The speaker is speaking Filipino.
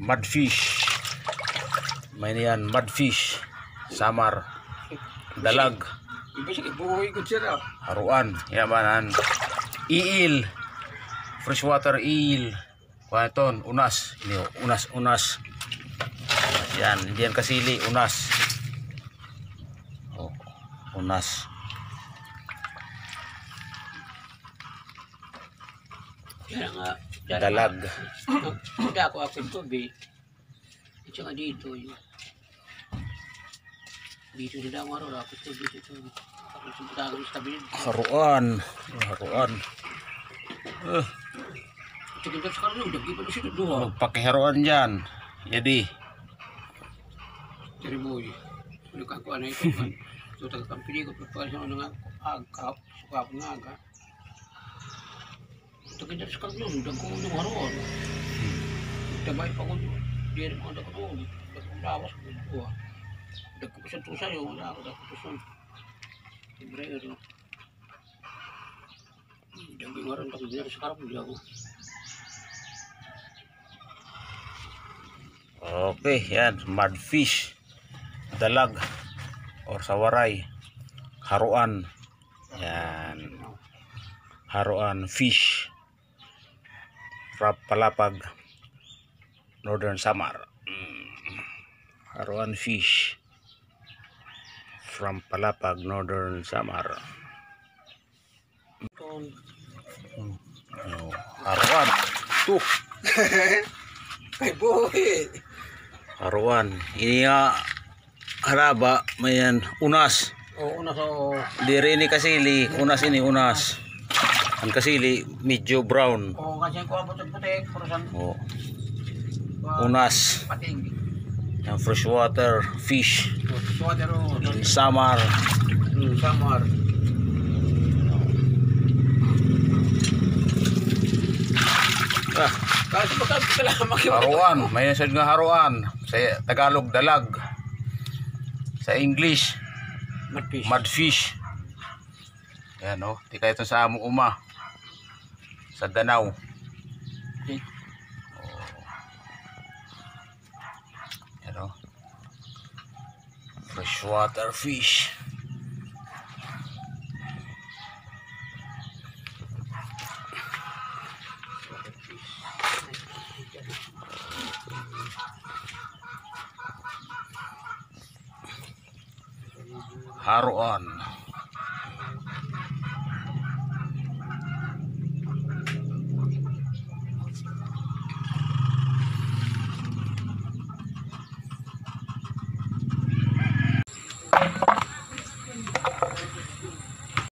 mudfish. May niyan mudfish, samar, dalag, haruan, yamanan, iil, freshwater eel, kuwaton, unas, ini unas. Yan, hindi yan kasili, unas. Oh, unas. Dalag. Hindi ako tubig. At saka dito yun. Dito sila ang araw. Ako tubig ito. Haruan. Pakiharuan dyan. Jadi. Teriboy. Ano ka ko ano ito. Ito tagakampili ko. Pagpapasya ko ng agkap. Suka ko ng aga. Ito kita sa kalulong. Dagko ko ng haruan. Tabay pa ko. Di rin mga dagko ko. Dagko lawas ko. Dagko ko sa tusa yun. Wala ako dagko tusa. Ibrahiro. Dagko yung haruan. Dagko din sa karap. Hindi ako. Okay, yan. Mudfish. Dalag. Or sawaray. Haruan. Yan. Haruan fish. Palapag. Northern Samar. Haruan fish. From Palapag, Northern Samar. Haruan. Tuh. Ay boy. Haruan. Ini nga haraba. Mayan. Unas. Oo, unas o. Diri ini kasili. Unas ini unas. Ang kasili medyo brown. Oo, kasi ko ang putik-putik. Oh. Unas. Pating. Yang freshwater fish. Water o. Samar. Samar. Kasi Haruan. May nasad nga haruan. Sa Tagalog, dalag. Sa English, Mudfish. mudfish. Yan o. Di kayo ito sa among uma. Sa Danau. Yan o. Freshwater fish. Haruan.